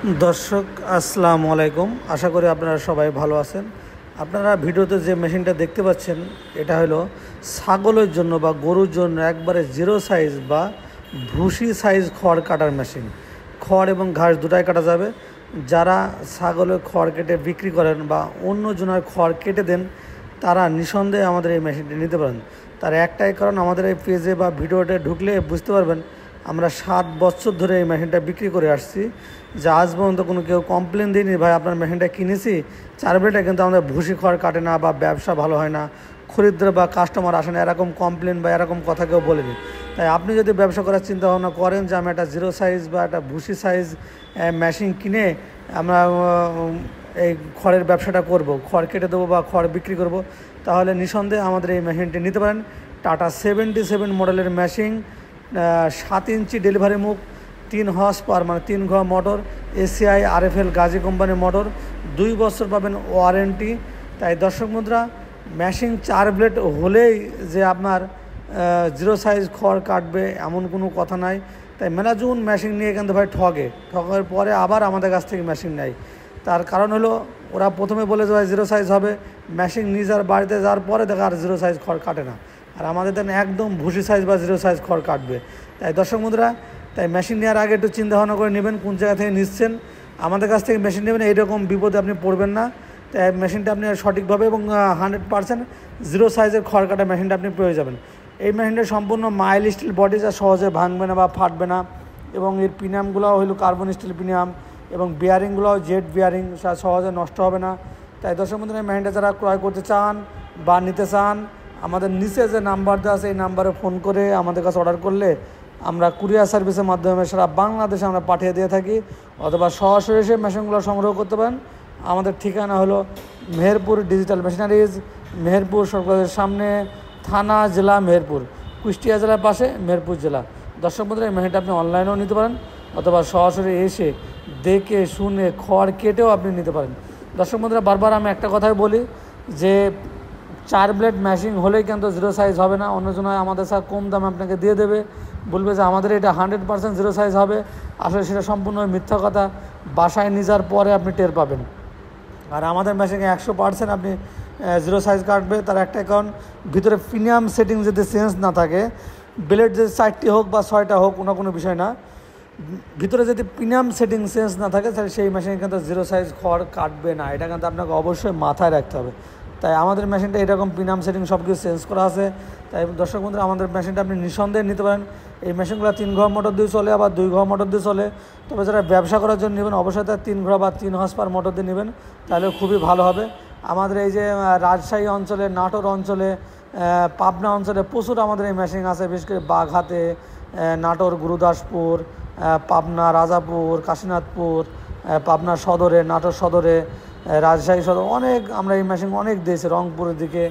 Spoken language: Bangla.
দর্শক আসসালামু আলাইকুম। আশা করি আপনারা সবাই ভালো আছেন। আপনারা ভিডিওতে যে মেশিনটা দেখতে পাচ্ছেন এটা হলো ছাগলের জন্য বা গরুর জন্য একবারে জিরো সাইজ বা ভুসি সাইজ খড় কাটার মেশিন। খড় এবং ঘাস দুটাই কাটা যাবে। যারা ছাগলের খড় কেটে বিক্রি করেন বা অন্য জনের খড় কেটে দেন তারা নিঃসন্দেহে আমাদের এই মেশিনটি নিতে পারেন। তার একটাই কারণ, আমাদের এই পেজে বা ভিডিওতে ঢুকলে বুঝতে পারবেন আমরা 7 বছর ধরে এই মেশিনটা বিক্রি করে আসছি। যে আজ পর্যন্ত কোনো কেউ কমপ্লেন দিইনি ভাই আপনার মেশিনটা কিনেছি 4 ব্লেডে কিন্তু আমাদের ভুসি খড় কাটে না বা ব্যবসা ভালো হয় না, খরিদ্দার বা কাস্টমার আসে না, এরকম কমপ্লেন বা এরকম কথা কেউ বলেনি। তাই আপনি যদি ব্যবসা করার চিন্তা ভাবনা করেন যে আমি একটা জিরো সাইজ বা একটা ভুসি সাইজ মেশিন কিনে আমরা এই খড়ের ব্যবসাটা করব, খড় কেটে দেবো বা খড় বিক্রি করব, তাহলে নিঃসন্দেহে আমাদের এই মেশিনটি নিতে পারেন। টাটা 77 মডেলের মেশিন, 7 ইঞ্চি ডেলিভারি মুখ, 3 হর্স পাওয়ার মানে 3 ঘোড়া মোটর, এসিআই আরএফএল গাজী কোম্পানির মোটর, 2 বছর পাবেন ওয়ারেন্টি। তাই দর্শক বন্ধুরা, মেশিন 4 ব্লেড হলেই যে আপনার জিরো সাইজ খড় কাটবে এমন কোনো কথা নাই। তাই মেলাজুন মেশিন নিয়ে কিন্তু ভাই ঠকার পরে আবার আমাদের কাছ থেকে মেশিন নেয়। তার কারণ হলো ওরা প্রথমে বলে যে ভাই জিরো সাইজ হবে, মেশিন নিজের বাড়িতে যাওয়ার পরে দেখা আর জিরো সাইজ খড় কাটে না। আর আমাদের দেন একদম ভুসি সাইজ বা জিরো সাইজ খড় কাটবে। তাই দর্শক বন্ধুরা, তাই মেশিন নেওয়ার আগে একটু চিন্তা ভাবনা করে নেবেন কোন জায়গা থেকে নিচ্ছেন। আমাদের কাছ থেকে মেশিন নেবেন, এইরকম বিপদে আপনি পড়বেন না। তাই মেশিনটা আপনি সঠিকভাবে এবং 100% জিরো সাইজের খড় কাটা মেশিনটা আপনি পেয়ে যাবেন। এই মেশিনটা সম্পূর্ণ মাইল স্টিল বডি, যা সহজে ভাঙবে না বা ফাটবে না, এবং এর পিনিয়ামগুলো হলো কার্বন স্টিল পিনিয়াম এবং বিয়ারিংগুলোও জেট বিয়ারিং, সহজে নষ্ট হবে না। তাই দর্শক বন্ধুরা, এই মেশিনটা যারা ক্রয় করতে চান বা নিতে চান, আমাদের নিচে যে নাম্বার দেওয়া আছে এই নাম্বারে ফোন করে আমাদের কাছে অর্ডার করলে আমরা কুরিয়ার সার্ভিসের মাধ্যমে সারা বাংলাদেশে আমরা পাঠিয়ে দিয়ে থাকি, অথবা সরাসরি এসে মেশিনগুলো সংগ্রহ করতে পারেন। আমাদের ঠিকানা হলো মেহেরপুর ডিজিটাল মেশিনারিজ, মেহেরপুর সরকারের সামনে, থানা জেলা মেহেরপুর, কুষ্টিয়া জেলার পাশে মেহেরপুর জেলা। দর্শক বন্ধুরা, এই মেশিনটা আপনি অনলাইনেও নিতে পারেন অথবা সরাসরি এসে দেখে শুনে খড় কেটেও আপনি নিতে পারেন। দর্শক বন্ধুরা, বারবার আমি একটা কথাই বলি যে 4 ব্লেড মেশিন হলেই কিন্তু জিরো সাইজ হবে না। অন্যজন আমাদের সাথে কম দামে আপনাকে দিয়ে দেবে, বলবে যে আমাদের এটা 100% জিরো সাইজ হবে। আসলে সেটা সম্পূর্ণ মিথ্যা কথা। বাসায় নিয়ে যাওয়ার পরে আপনি টের পাবেন। আর আমাদের মেশিনে 100% আপনি জিরো সাইজ কাটবে। তার একটাই কারণ, ভিতরে প্রিমিয়াম সেটিং যদি চেঞ্জ না থাকে, ব্লেড যদি 4টি হোক বা 6টা হোক কোনো বিষয় না, ভিতরে যদি প্রিমিয়াম সেটিং চেঞ্জ না থাকে তাহলে সেই মেশিনে কিন্তু জিরো সাইজ খড় কাটবে না। এটা কিন্তু আপনাকে অবশ্যই মাথায় রাখতে হবে। তাই আমাদের মেশিনটা এরকম প্রিমিয়াম সেটিং সব কিছু চেঞ্জ করা আছে। তাই দর্শক বন্ধুরা, আমাদের মেশিনটা আপনি নিঃসন্দেহে নিতে পারেন। এই মেশিনগুলো 3 ঘোড়া মোটর দিয়ে চলে, আবার 2 ঘোড়া মোটর দিয়ে চলে। তবে যারা ব্যবসা করার জন্য নেবেন অবশ্যই তার 3 ঘোড়া বা 3 হর্স পাওয়ার মোটর দিয়ে নেবেন, তাহলে খুবই ভালো হবে। আমাদের এই যে রাজশাহী অঞ্চলে, নাটোর অঞ্চলে, পাবনা অঞ্চলে প্রচুর আমাদের এই মেশিন আছে। বিশেষ করে বাঘাতে, নাটোর গুরুদাসপুর, পাবনা রাজাপুর, কাশীনাথপুর, পাবনা সদরে, নাটোর সদরে, রাজশাহী সদর, অনেক আমরা এই মেশিন অনেক দিয়েছি, রংপুরের দিকে।